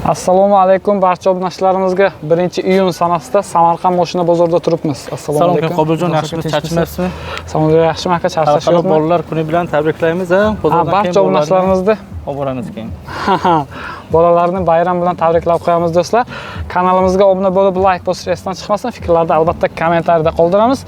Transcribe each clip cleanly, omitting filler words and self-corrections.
Assalomu alaykum barcha obunachalarimizga 1-iyun sanasida Samarqand mashina bozorida turibmiz. Assalomu alaykum Qobiljon, yaxshimisiz, charchamayapsizmi? Assalomu yaxshimi aka, charchash yo'qmi? Bolalar kuni bilan tabriklaymiz. Barcha obunachlarimizni olib boramiz keyin. Bolalarni bayram bilan tabriklab qo'yamiz do'stlar. Kanalimizga obuna bo'lib, like bosishni esdan chiqmasin. Fikrlarni albatta kommentariyada qoldiramiz.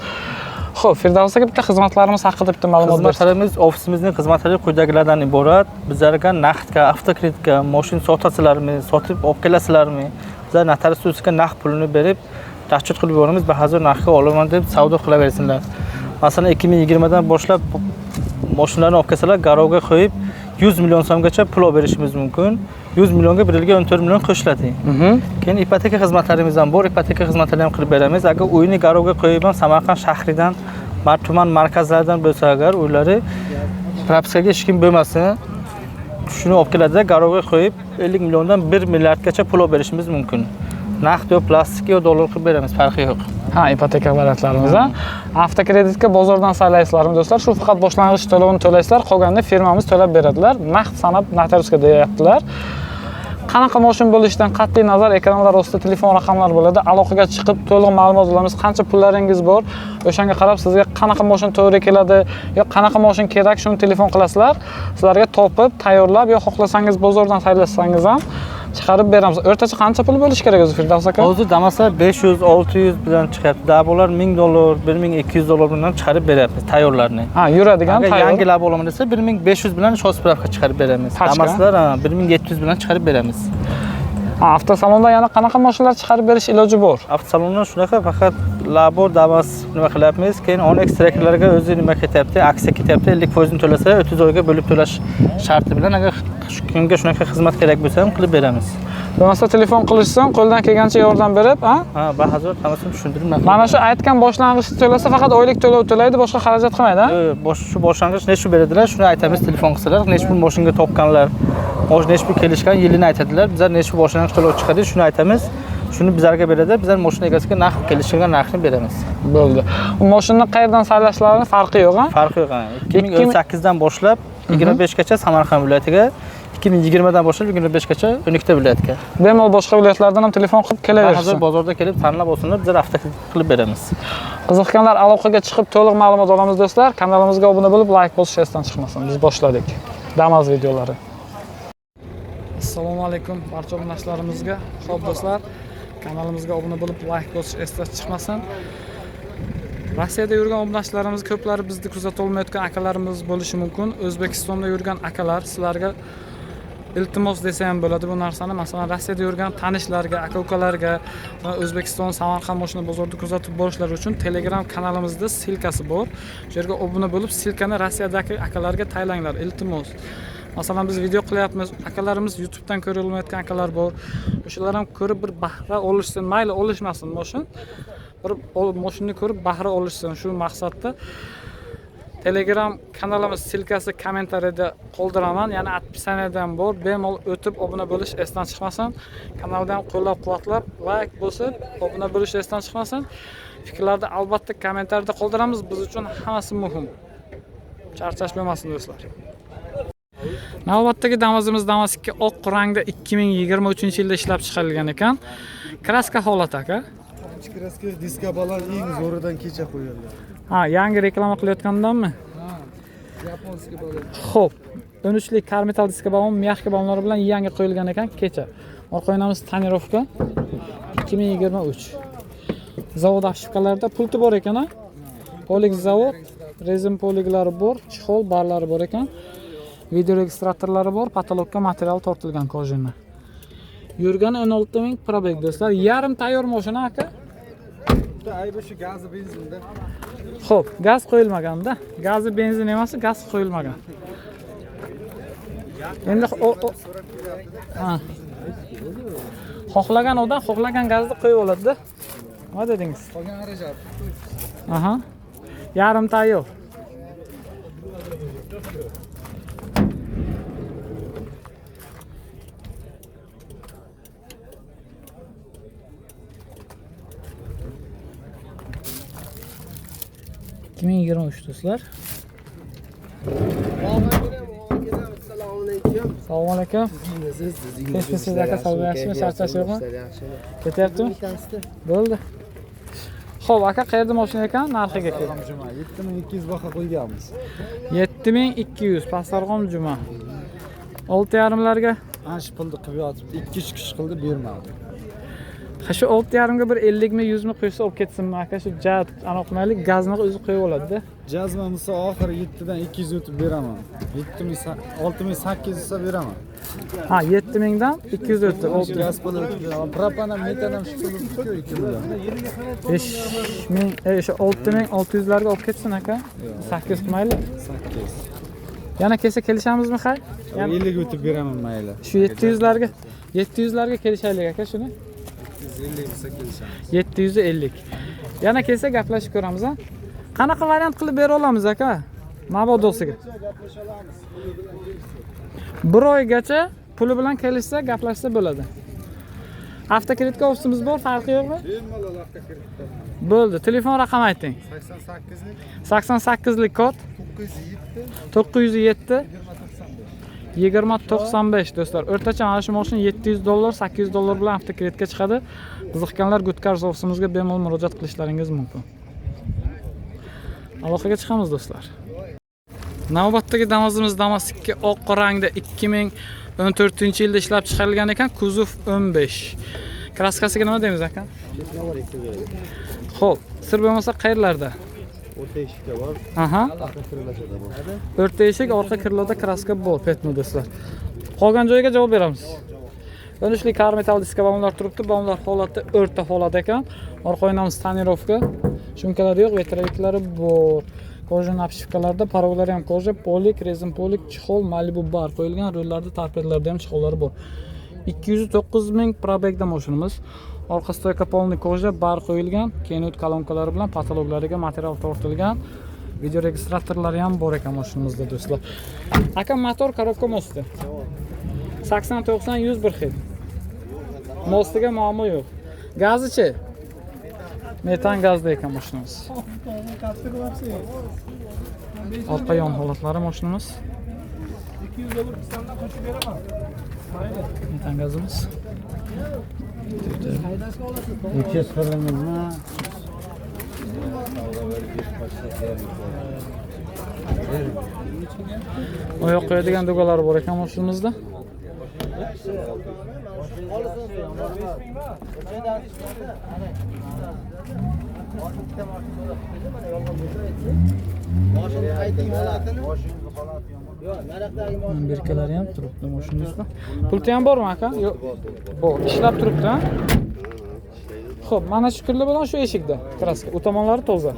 Xo'p, Firdavs aka bitta xizmatlarimiz haqida bitta ma'lumot bersangiz. Xizmatlarimiz, ofisimizning xizmatlari quyidagilardan iborat. Bizlarga naqdga, avtokreditga, mashina sotasizlarmi, sotib olib kelasizlarmi? Bizlar notarius ustiga naqd pulini berib, tasdiq qilib yuboramiz, bahazir narxga olaman deb savdo qilaversinlar. Masalan, 2020 dan boshlab mashinalarni olib kelsalar, garovga qo'yib 100 million so'mgacha pul olib berishimiz mumkin. 100 millionga bir yilga 14 million qo'shiladi. Keyin ipoteka xizmatlarimiz ham bor, ipoteka xizmatlarini ham qilib beramiz. Agar uyni garovga qo'yib ham Samarqand shahridan, tuman markazlaridan bo'lsa agar uylari propiskaga hech kim bo'lmasin, shuni olib keladi, garovga qo'yib 50 milliondan 1 milliardgacha pul olib berishimiz mumkin. Naqd yo plastik yo dollar qilib beramiz, farqi yo'q. Ipoteka variantlarimiz. Avtokreditga bozordan saylaysizlarmi do'stlar? Shu faqat boshlang'ich to'lovini to'laysizlar, qolganini firmamiz to'lab beradilar. Naqd sanab notariusga deyaptilar. Qanaqa mashina bo'lishidan qat'iy nazar ekranlar ostida telefon raqamlari bo'ladi. Aloqaga chiqib to'liq ma'lumot olamiz. Qancha pullaringiz bor, o'shanga qarab sizga qanaqa mashina to'g'ri keladi, yo qanaqa mashina kerak, shuni telefon qilasizlar. Sizlarga topib, tayyorlab, yo xohlasangiz bozordan saylasangiz ham chiqarib beramiz. O'rtacha qancha pul bo'lishi kerak o'zi Firdavs aka? Hozir Damaslar 500-600 bilan chiqyapti. Dabolar $1000, $1200 bilan chiqarib beryapmiz tayyorlarni. Yuradigan tayyor. Yangi lab olaman desa 1500 bilan shospravka chiqarib beramiz. Damaslar 1700 bilan chiqarib beramiz. Avtosalonda yana qanaqa mashinalar chiqarib berish iloji bor? Avtosalonda shunaqa faqat Labor, Damas nima qilyapmiz? Keyin Onyx Trackerlarga o'zi nima ketyapti? Aksiya ketyapti. 50% to'lasa 30 oyga bo'lib to'lash sharti bilan agar kimga shunaqa xizmat kerak bo'lsa ham qilib beramiz. Bo'lmasa telefon qilishsam, qo'ldan kelgancha yordam berib, bahazor hammasi tushuntirib mana shu aytgan boshlang'ich to'lasa faqat oylik to'lov to'laydi, boshqa xarajat qilmaydi, Shu boshlang'ich necha beradilar, shuni aytamiz, telefon qilsalar, necha pul mashinaga topganlar, necha pul kelishgan yilini aytadilar. Bizlar necha boshlang'ich to'lov chiqadi, shuni aytamiz. Shuni bizlarga beradi, bizlar mashina egasiga narx kelishgan narxni beramiz. Bo'ldi. U mashinani qayerdan saylashlarining farqi yo'q-a? Farqi yo'q. 2018 dan boshlab 25 gacha Samarqand viloyatiga, 2020 dan boshlab 25 gacha 12 ta viloyatga. Bemalol boshqa viloyatlardan ham telefon qilib kelaversin. Hozir bozorda kelib tanlab olsinlar, bizlar avtokredit qilib beramiz. Qiziqganlar aloqaga chiqib to'liq ma'lumot olamiz do'stlar. Kanalimizga obuna bo'lib, like bosish esdan chiqmasin. Biz boshladik. Damas videolari. Assalomu alaykum barcha obunachalarimizga. Xo'p do'stlar, kanalimizga obuna bo'lib, like bosish esdan chiqmasin. Rossiyada yurgan obunachilarimiz ko'plari bizni kuzatib olmayotgan akalarimiz bo'lishi mumkin. O'zbekistonda yurgan akalar sizlarga iltimos desa ham bo'ladi bu narsani. Masalan, Rossiyada yurgan tanishlarga, aka-ukalarga O'zbekiston Samarqand mashina bozorida kuzatib borishlari uchun Telegram kanalimizda silkasi bor. Shu yerga obuna bo'lib, silkani Rossiyadagi akalarga taylanglar, iltimos. Masalan, biz video qilyapmiz, akalarimiz YouTube dan ko'ra olmayotgan akalar bor. O'shalar ham ko'rib bir bahra olishsin, mayli olishmasin mashina. Bir mashinani ko'rib bahra olishsin, shu maqsadda Telegram kanalimiz silkasi kommentariyada qoldiraman. Yana adpisaniyadan bor. Bemalol o'tib obuna bo'lish esdan chiqmasin. Kanalda ham qo'llab-quvvatlab, like bosib, obuna bo'lish esdan chiqmasin. Fikrlarni albatta kommentariyada qoldiramiz. Biz uchun hammasi muhim. Charchash bo'lmasin do'stlar. Navbatdagi Damasimiz Damas 2 oq rangda 2023-yilda ishlab chiqarilgan ekan. Kraska holat aka. Kraska diska balan eng zo'ridan kecha qo'yilgan. Yangi reklama qilayotgandanmi? Yaponskiy balan. Xo'p, 13 lik karmetal diska balon, myaxka balonlar bilan yangi qo'yilgan ekan kecha. Orqa o'ynamiz tonirovka 2023. Zavod ashkalarda pulti bor ekan, Polig zavod, rezin poliglari bor, chexol barlari bor ekan. Video registratorlari bor, patologga material tortilgan kojinni. Yurgani 16000 probeg do'stlar. Yarim tayyor mashina aka. Aybi shu gazi benzinda. Xo'p, gaz qo'yilmagan-da. Gazi benzin emas, gaz qo'yilmagan. Endi xohlagan odam xohlagan gazni qo'yib oladi-da. Nima dedingiz? Qolgan arajat. Yarim tayyor. do'stlar. Assalomu alaykum. Siz aka savdo yaxshimi? Charchash yo'qmi? Ketyaptimi? Bo'ldi. Xo'p, aka qayerda mashina ekan? Narxiga keling. 7200 baho qo'yganmiz. 7200 Pastarg'om Juma. 6,5larga Ana shu pulni qilib yotib 2-3 kishi qildi bermadi. shu 6,5 ga bir 50 mi 100 mi qo'ysa olib ketsinmi aka? Shu jat aniqmaylik, gazni o'zi qo'yib oladi-da. Jazma bo'lsa oxiri 7 dan 200 o'tib beraman. 6800 esa beraman. Ha, 7000 dan 200 o'tdi. Gaz puli, propan ham, metan ham shu pulni tutib 2 million. 5000, shu 6600 larga olib ketsin aka. 800 qilmaylik. 800. Yana kelsa kelishamizmi xay? 50 o'tib beraman mayli. Shu 700 larga kelishaylik aka shuni. 150 bo'lsa kelishamiz. 750. Yana kelsa gaplashib ko'ramiz ha. Qanaqa variant qilib bera olamiz aka? Mabodosiga. Bir oygacha puli bilan kelishsa, gaplashsa bo'ladi. Avtokreditga ofisimiz bor, farqi yo'qmi? Bemalol avtokreditda. Bo'ldi. Telefon raqam ayting. 88lik 88lik kod 907 2095 do'stlar. O'rtacha mana shu mashina $700, $800 bilan avtokreditga chiqadi. Qiziqqanlar Goodcars ofisimizga bemalol murojaat qilishlaringiz mumkin. Aloqaga chiqamiz do'stlar. Navbatdagi Damazimiz Damas 2 oq rangda 2014-yilda ishlab chiqarilgan ekan, kuzov 15. Kraskasiga nima deymiz aka? Xo'p, sir bo'lmasa qayerlarda? O'rta eshikda bor. Aha. Orqa kirlashada bor. O'rta eshik, orqa kirlarda kraska bor, petno do'stlar. Qolgan joyiga javob beramiz. Dönüşli kar metal diska balonlar turibdi. Balonlar holatda o'rta holat ekan. Orqa oynamiz tonirovka. Shumkalari yo'q, vetroviklari bor. Koja napshivkalarda parolari ham koja, polik, rezin polik, chexol, Malibu bar qo'yilgan. Rollarda, torpedlarda ham chexollari bor. 209 ming probegda mashinamiz. Orqa stoyka polni koja, bar qo'yilgan. Kenut kolonkalari bilan patologlariga material tortilgan. Video registratorlari ham bor ekan mashinamizda do'stlar. Aka motor korobka mosti. 80-90 101 xil. Mostiga muammo yo'q. Gazichi? Metan gazda ekan mashinamiz. Orqa yon holatlari mashinamiz. $200 pistondan qo'shib beraman. Metan gazimiz. 200 qilingizmi? Oyoq qo'yadigan do'galari bor ekan mashinamizda. Berkalari ham turibdi mashinamizda. Pulti ham bormi aka? Yo'q. Bor, ishlab turibdi, ha? Xo'p, mana shu kirli bilan shu eshikda kraska. U tomonlari toza.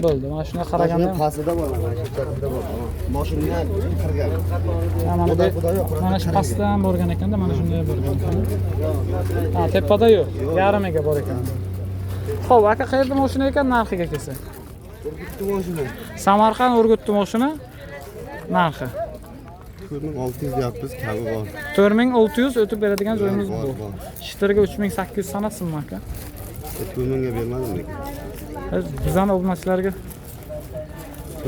Bo'ldi. Mana shunga qaraganda Qasida bor, mana shu chatida bor. Mashinaga kirgan. Mana shu pastda ham borgan ekanda, mana shunday borgan ekan. Ha, tepada yo'q. Yarimiga bor ekan. Xo'p, aka qayerda mashina ekan narxiga kelsa? Urgutdi mashina. Samarqand Urgutdi mashina. Narxi 4600 deyapmiz, kabi bor. 4600 o'tib beradigan joyimiz Bor, bu. bor. Shifteriga 3800 sanasizmi aka? 4000 ga bermadim lekin. Bizani obunachilarga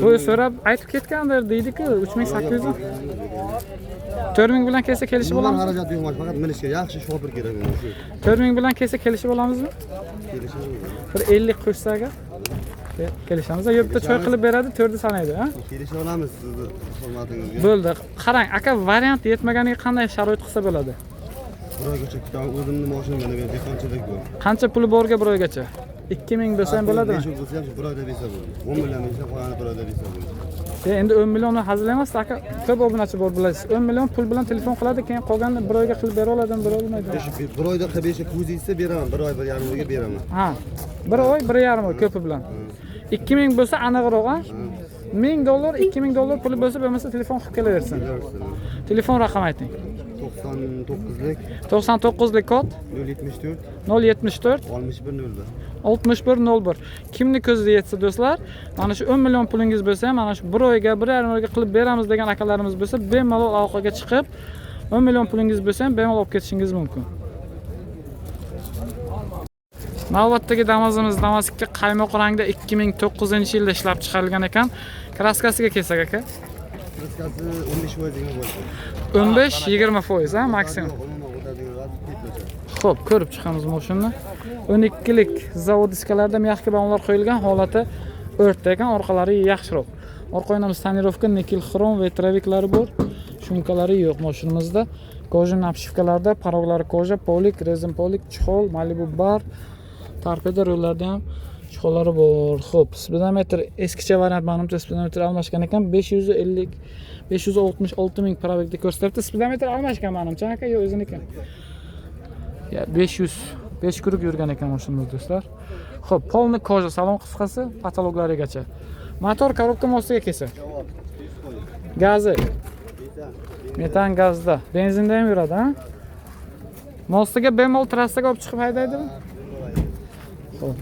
bu so'rab aytib ketgandir deydi-ku 3800. 4000 bilan kelsa kelishib Bundan olamiz. xarajat yo'q, faqat minishga yaxshi shofir kerak mana shu. 4000 bilan kelsa kelishib olamizmi? Kelishamiz. Bir 50 qo'shsa agar kelishamiz. Yerda choy qilib beradi, 4 sanaydi, ha? Kelishib olamiz sizni hurmatingizga. Bo'ldi. Qarang, aka variant yetmaganiga qanday sharoit qilsa bo'ladi? Biroygacha kutam, o'zimni mashinamda men dehqonchilik bor. Qancha puli borga biroygacha? 2000 bo'lsa ham bo'ladimi? 500 bo'lsa ham shu biroyda bersa bo'ladi. 10 million bo'lsa qolgani biroyda bersa bo'ladi. Endi 10 millionni hazil emas, aka. Ko'p obunachi bor bilasiz. 10 million pul bilan telefon qiladi, keyin qolganini bir oyga qilib bera oladimi, bera olmaydi. Bir oyda qilib bersa ko'zingizda beraman, bir oy, bir yarim oyga beraman. Ha. Bir oy, bir yarim oy ko'pi bilan. 2000 bo'lsa aniqroq, ha? $1000, $2000 puli bo'lsa bo'lmasa telefon qilib kelaversin. Telefon raqam ayting. 99lik 99lik kod 074 074 6101. 6101. Kimni ko'zida yetsa do'stlar, mana shu 10 million pulingiz bo'lsa ham, mana shu bir oyga, bir yarim oyga qilib beramiz degan akalarimiz bo'lsa, bemalol aloqaga chiqib, 10 million pulingiz bo'lsa ham bemalol olib ketishingiz mumkin. Navbatdagi Damazimiz Damas 2 qaymoq rangda 2009-yilda ishlab chiqarilgan ekan. Kraskasiga kelsak aka. Kriskasi 15%ga bo'ldi. 15-20% ha maksimum. Xo'p, ko'rib chiqamiz mashinani. 12lik zavod diskalarida mягкий balonlar qo'yilgan, holati o'rta ekan, orqalari yaxshiroq. Orqa o'ynamiz tonirovka, nikel xrom, vetroviklari bor. Shumkalari yo'q mashinamizda. Kojin obshivkalarda paroglari koja, polik, rezin polik, chexol, Malibu bar, torpeda rollarda ham chexollari bor. Xo'p, speedometr eskicha variant, menimcha speedometr almashgan ekan, 566 ming probegda ko'rsatyapti. Speedometr almashgan menimcha aka, yo'q o'ziniki. Ya 5 kuruk yurgan ekan mashinamiz do'stlar. Xo'p, polni koja, salon qisqasi, patologlarigacha. Motor korobka mostiga kelsa. Gazi. Metan gazda. Benzinda ham yuradi, ha? Mostiga bemol trassaga olib chiqib haydaydimi? Xo'p.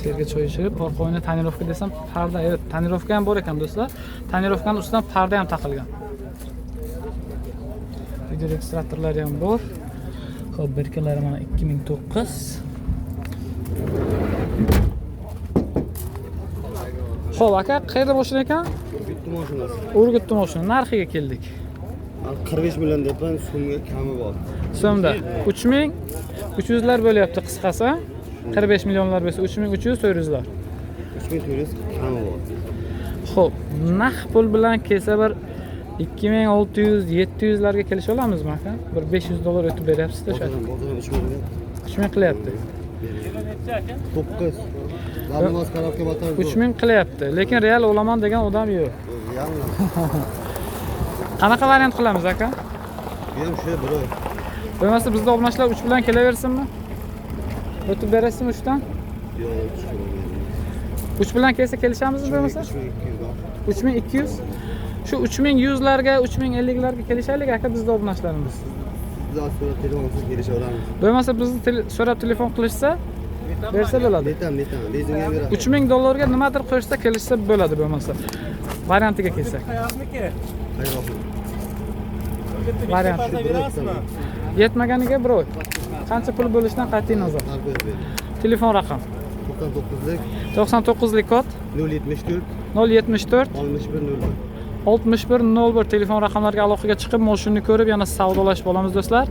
Yerga choy ichib, orqa o'yini tonirovka desam, parda, evet, tonirovka ham bor ekan do'stlar. Tonirovkaning ustidan parda ham taqilgan. Video registratorlari ham bor. Xo'p, birkalari mana 2009. Xo'p, aka, qayerda boshlan ekan? Bitta mashinasi. Urgutda mashina. Narxiga keldik. 45 million deyapman, so'mga kami bor. So'mda 3300 lar bo'lyapti qisqasi. 45 millionlar bo'lsa 3300 400 lar. 3400 kami bor. Xo'p, naqd pul bilan kelsa bir 2600 700 larga kelisha olamizmi aka? Bir 500 dollar o'tib beryapsiz-da o'sha. Bozordan 3 million. 3000 qilyapti. 9. Zamonaviy korobka motor. 3000 qilyapti, lekin real olaman degan odam yo'q. Yalnız. Qanaqa variant qilamiz aka? Bu ham shu bro. Bo'lmasa bizda obunachlar 3 bilan kelaversinmi? O'tib berasizmi 3 dan? Yo'q, 3 bilan kelsa kelishamizmi bo'lmasa? 3200. Shu 3100 larga, 3050 larga kelishaylik aka, bizda obunachlarimiz. Biz sonra telefonsiz kelishaveramiz. Bo'lmasa bizni so'rab telefon qilishsa, bersa bo'ladi. Netam, lezinga ham beradi. 3000 dollarga nimadir qo'shsa kelishsa bo'ladi bo'lmasa. Variantiga kelsak. Variant. Yetmaganiga biroq. Qancha pul bo'lishidan qat'iy nazar. Telefon raqam 99lik kod 074 074 6101. 6101 telefon raqamlariga aloqaga chiqib, mashinani ko'rib, yana savdolashib olamiz do'stlar.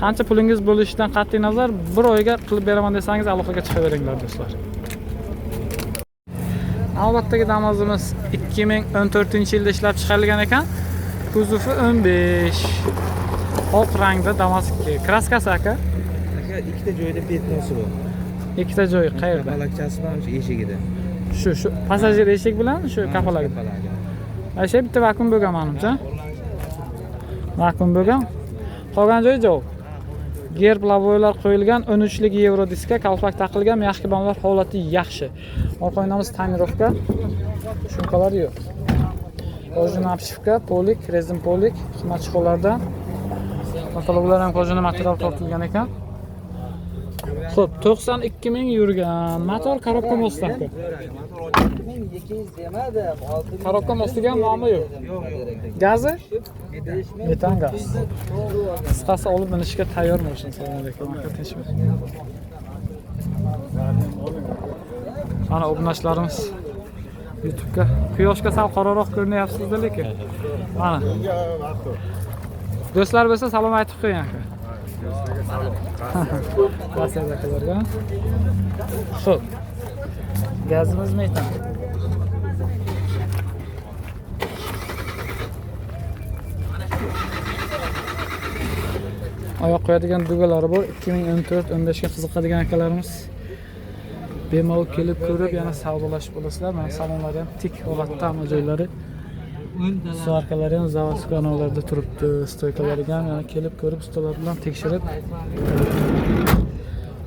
Qancha pulingiz bo'lishidan qat'iy nazar, bir oyga qilib beraman desangiz aloqaga chiqaveringlar do'stlar. Albattagi Damazimiz 2014-yilda ishlab chiqarilgan ekan. Kuzovi 15. Oq rangda Damas kraskasi aka. Aka ikkita joyda petnosi bor. Ikkita joyi qayerda? Kapalakchasi bilan shu eshigida. Shu passajir eshik bilan shu kapalak. Ayshi bitta vakuum bo'lgan menimcha. Vakuum bo'lgan. Qolgan joyi javob. Gerb lavoylar qo'yilgan, 13lik yevro diska, kalpak taqilgan, mягкий balonlar holati yaxshi. Orqa o'ynamiz tonirovka. Shumkalar yo'q. Kojin obshivka, polik, rezin polik, xizmat chexollarda. Kataloglar ham kojin material tortilgan ekan. Xo'p, 92 ming yurgan. Motor korobka mostavka. Korobka mostiga ham nomi yo'q. Gazi? Metan gaz. Qisqasi olib minishga tayyor mashina salonidagi. Mana obunachlarimiz YouTube'ga quyoshga sal qoraroq ko'rinyapsizda lekin. Mana. Do'stlar bo'lsa salom aytib qo'ying aka. Rasiyada akalarga. Xo'p. Gazimiz metan. Oyoq qo'yadigan dugalari bor. 2014-15 ga qiziqadigan akalarimiz bemalol kelib ko'rib, yana savdolashib olasizlar. Mana salonlari ham tik holatda, hamma joylari. Suarkalari ham zavod kanallarida turibdi. Stoykalariga ham yana kelib ko'rib, ustalar bilan tekshirib.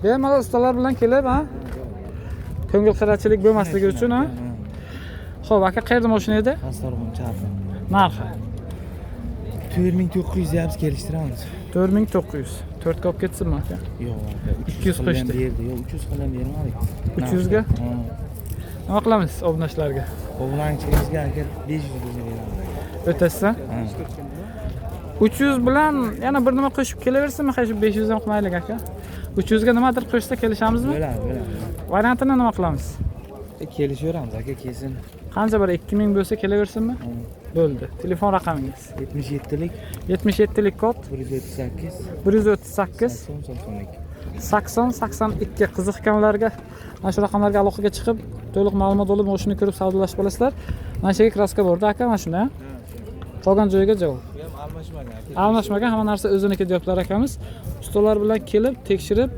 Bemalol ustalar bilan kelib, ha? Ko'ngil xirachilik bo'lmasligi uchun, ha? Xo'p, aka qayerda mashina edi? Astarxon charxi. Narxi 4900 yapsiz kelishtiramiz. 4900. 4 ga olib ketsinmi aka? Yo'q, 200 qo'shdi. Yo'q, 300 qilib bermadik. 300 ga? Nima qilamiz obunachlarga? Hovlanchiligimizga aka 500 do'zini beramiz. O'tasiz. 300 bilan yana bir nima qo'shib kelaversinmi? Hech 500 ham qilmaylik aka. 300 ga nimadir qo'shsa kelishamizmi? Bo'ladi. Variantini nima qilamiz? Kelishaveramiz aka, kesin. Qancha bir 2000 bo'lsa kelaversinmi? Bo'ldi. Telefon raqamingiz? 77lik 77lik kod 138 138 80 82 qiziqqanlarga mana shu raqamlarga aloqaga chiqib to'liq ma'lumot olib mashina ko'rib savdolashib olasizlar. Mana shu yerga kraska bordi aka, mana shunda. Qolgan joyiga javob. Almashmagan, hamma narsa o'ziniki deyaptilar akamiz. Ustalar bilan kelib, tekshirib,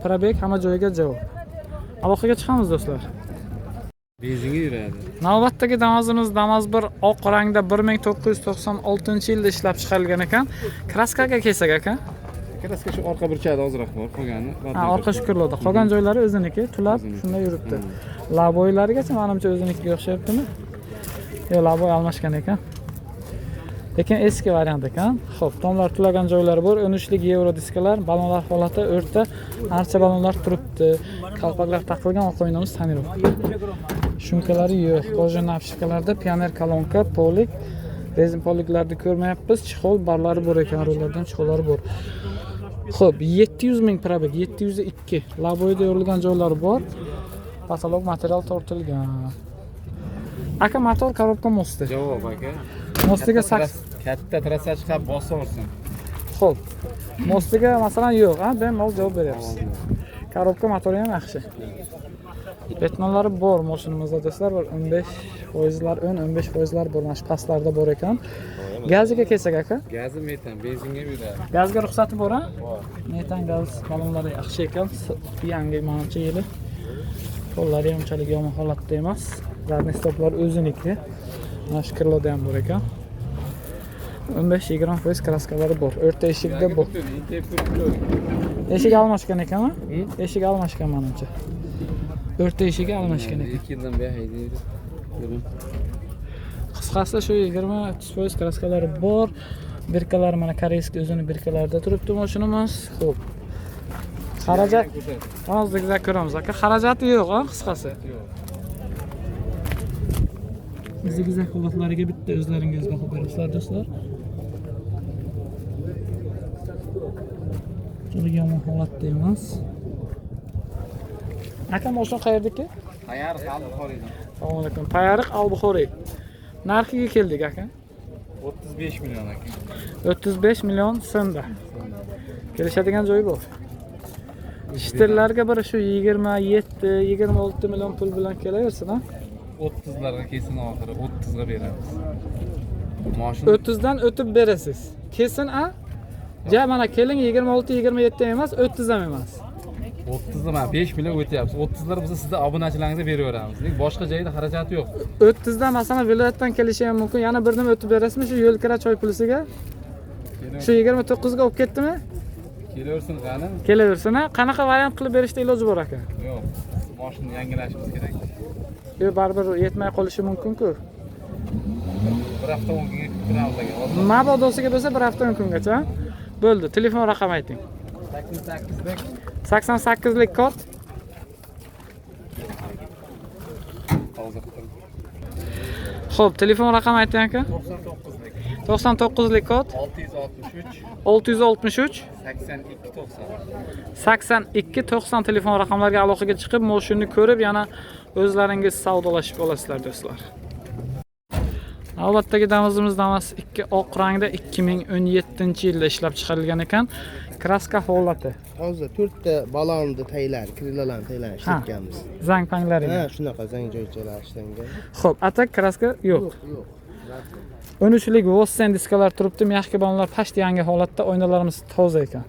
probek hamma joyiga javob. Aloqaga chiqamiz do'stlar. Benzinga yuradi. Navbatdagi Damazimiz Damaz 1 oq rangda 1996-yilda ishlab chiqarilgan ekan. Kraskaga kelsak aka. Kraska shu orqa burchagida ozroq bor, qolgani. Ha, orqa shukurlarda. Qolgan joylari o'ziniki, tulab shunda yuribdi. Laboylarigacha menimcha o'zinikiga o'xshayaptimi? Yo'q, laboy almashgan ekan. Lekin eski variant ekan. Xo'p, tomlar tulagan joylari bor. 13lik Euro diskalar, balonlar holati o'rta, archa balonlar turibdi. Qalpoqlar taqilgan, oq o'ynamiz tonirovka. Shumkalari yo'q. Kojin napshikalarda pioner kolonka, polik, rezin poliklarni ko'rmayapmiz. Chixol barlari bor ekan, rollardan chixollari bor. Xo'p, 700 ming probeg, 702. Laboyda yorilgan joylari bor. Patolog material tortilgan. Aka, motor korobka mosti. Javob aka. Mostiga Katta trassa chiqib bosaversin. Xo'p. Mostiga masalan yo'q, ha, bemalol javob beryapsiz. Korobka motori ham yaxshi. Betonlari bor mashinamizda do'stlar, 15%lar ön, 15%lar bor, mana shu pastlarda bor ekan. Gaziga kelsak aka? Gazi metan, benzinga yuradi. Gazga ruxsati bor, ha? Bor. Metan gaz balonlari yaxshi ekan, yangi menimcha yili. Qo'llari ham unchalik yomon holatda emas. Zadniy stoplar o'ziniki. Mana shu kirloda ham bor ekan. 15-20% kraskalari bor. O'rta eshikda bor. Eshik almashgan ekanmi? Eshik almashgan menimcha. O'rta eshigi almashgan ekan. 2 yildan beri haydaydi. Qisqasi shu 20-30% kraskalari bor. Birkalari mana koreyskiy o'zini birkalarida turibdi mashinamiz. Xo'p. Xarajat hozirda ko'ramiz aka. Xarajati yo'q, ha, qisqasi. Zigzag holatlariga bitta o'zlaringiz baho berasizlar do'stlar. Juda yomon holatda emas. Aka, mashina qayerdaki? Payariq Al-Buxoriydan. Assalomu alaykum. Payariq Al-Buxoriy. Narxiga keldik aka. 35 million aka. 35 million so'mda. Kelishadigan joyi bor. Shtirlarga biri shu 27-26 million pul bilan kelaversin, ha? 30larga kelsin oxiri, 30 ga beramiz. Mashina 30 dan o'tib berasiz. Kesin, a? Ja, mana keling 26-27 emas, 30 ham emas. 30 da mana 5 million o'tyapsiz. 30lar biz sizga obunachilaringizga beraveramiz. Lekin boshqa joyda xarajati yo'q. 30 dan masalan viloyatdan kelishi ham mumkin. Yana bir nima o'tib berasizmi shu yo'l kira choy pulisiga? Shu 29 ga olib ketdimi? Kelaversin qani? Kelaversin, ha? Qanaqa variant qilib berishda iloji bor aka? Yo'q. Mashina yangilashimiz kerak. Yo'q, baribir yetmay qolishi mumkin-ku. Bir hafta 10 kunga kuttiramiz aka. Mabodosiga bo'lsa bir hafta 10 kungacha. Bo'ldi. Telefon raqami ayting. 88lik kod. Xo'p, telefon raqami ayting aka. 99lik kod. 663 82 90 telefon raqamlariga aloqaga chiqib, mashinani ko'rib, yana o'zlaringiz savdolashib olasizlar do'stlar. Navbatdagi Damazimiz Damaz 2 oq rangda 2017-yilda ishlab chiqarilgan ekan. Kraska holati. Hozir 4 ta balonni taylar, krilalarni taylar ishlatganmiz. Zang panglari. Ha, shunaqa zang joychalar ishlangan. Xo'p, atak kraska yo'q. Yo'q. 13lik Vossen diskalar turibdi, mexki balonlar past yangi holatda, oynalarimiz toza ekan.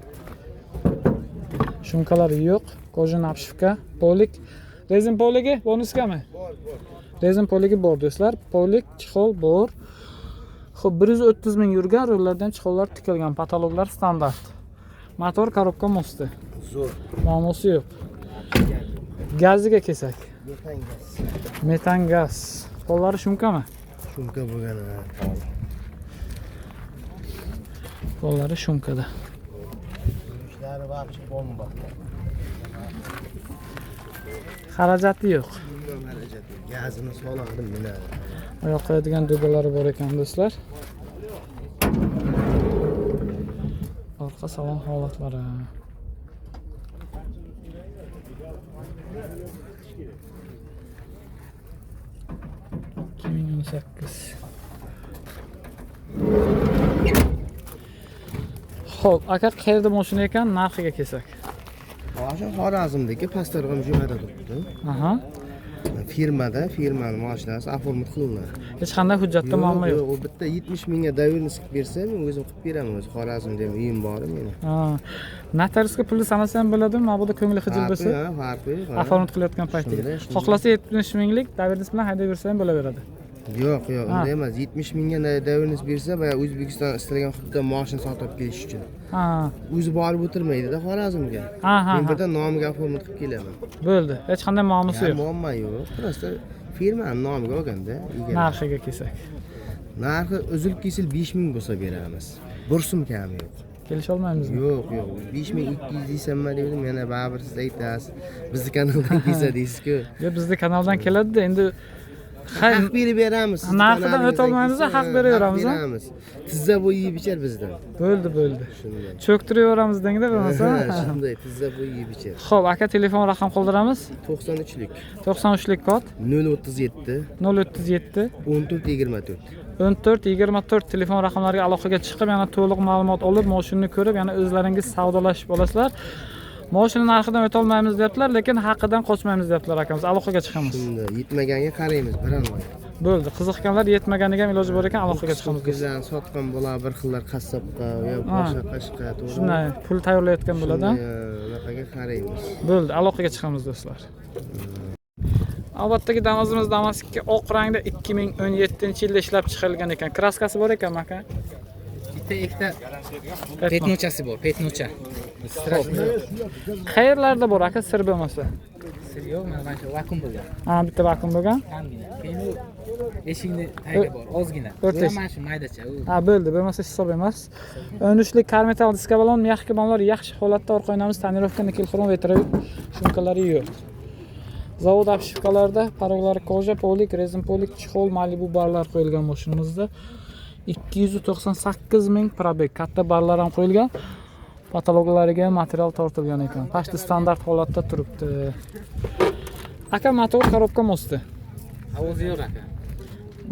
Shumkalari yo'q, kojin apshivka, polik, rezin poligi bonuskami? Bor. Rezin poligi bor do'stlar, polik, chixol bor. Xo'p, 130 ming yurgan, rollardan chixollar tikilgan, patologlar standart. Motor korobka mosti. Zo'r. Muammosi yo'q. Gaziga kelsak. Metan gaz. Metan gaz. Qo'llari shumkami? Shumka bo'lgan. Qo'llari shumkada. Ishlari vaqti bomba. Xarajati yo'q. Gazini soladim, minadi. Oyoq qo'yadigan dugalari bor ekan do'stlar. Orqa salon holatlari. Xo'p, aka qayerda mashina ekan, narxiga kelsak. Hozir Xorazmdagi pastarg'am joyda turibdi. Aha. Firmani mashinasi oformit qilinadi. Hech qanday hujjatda muammo yo'q. U bitta 70 mingga davrni qilib bersa, men o'zim qilib beraman. O'zi Xorazmda uyim bor meni. Ha. Notariusga pulni sanasa ham bo'ladimi? Mana bu ko'ngli xijil bo'lsa. Farqi yo'q. Oformit qilayotgan paytda. Xohlasa 70 minglik davrni bilan haydab yursa ham bo'laveradi. Yo'q, unday emas. 70 mingga davrni bersa, boya O'zbekiston istalgan hududda mashina sotib kelish uchun. Ha. O'zi borib o'tirmaydi-da Xorazmga. Ha. Men birdan nomiga oformit qilib kelaman. Bo'ldi. Hech qanday muammosi yo'q. Muammo yo'q. Prosta firmani nomiga olganda, Narxiga kelsak. narxi uzil kesil 5 ming bo'lsa beramiz. Bursum kami yo'q. Kelisha olmaymizmi? Yo'q. 5200 deysam dedim, yana baribir siz aytasiz. Bizni kanaldan kelsa deysiz-ku. Yo, bizni kanaldan keladi-da, endi Haq berib beramiz. Narxidan o'tolmaymiz, haq beraveramiz. Tizza bo'yi yeb ichar bizdan. Bo'ldi. Shunday. Cho'ktiraveramiz dengda bo'lmasa. Shunday, tizza bo'yi yeb ichar. Xo'p, aka telefon raqam qoldiramiz. 93lik 93lik kod 037 037 1424. 1424 telefon raqamlariga aloqaga chiqib, yana to'liq ma'lumot olib, mashinani ko'rib, yana o'zlaringiz savdolashib olasizlar. Mashina narxidan o'tolmaymiz deyaptilar, lekin haqidan qochmaymiz deyaptilar akamiz. Aloqaga chiqamiz. Shunda yetmaganga qaraymiz, bironvoy. Bo'ldi. Qiziqqanlar yetmaganiga ham iloji bor ekan, aloqaga chiqamiz. Bizdan sotgan bo'lar bir xillar qassobga yo boshqa qashqa, to'g'ri. Shunday pul tayyorlayotgan bo'ladi. Unaqaga qaraymiz. Bo'ldi, aloqaga chiqamiz do'stlar. Albatta Damazimiz Damas'ga oq rangda 2017-yilda ishlab chiqarilgan ekan. Kraskasi bor ekan, aka. Ikkita petnochasi bor, petnocha. Qayerlarda bor aka, sir bo'lmasa? Sir yo'q, mana shu vakuum bo'lgan. Ha, bitta vakuum bo'lgan. Kamgina. Keyin u eshikni tagiga bor, ozgina. O'rtash. Mana shu maydacha u. Ha, bo'ldi, bo'lmasa hisob emas. 13lik karmetal diska balon, yaxshi balonlar yaxshi holatda, orqa oynamiz tonirovka nikel xrom vetrovik shumkalari yo'q. Zavod obshivkalarda paroglari koja, polik, rezin polik, chexol, Malibu barlar qo'yilgan mashinamizda. 298 ming probeg, katta barlar ham qo'yilgan. Patologlariga material tortilgan ekan. Pashti standart holatda turibdi. Aka, motor, korobka mosti. Ovozi yo'q aka.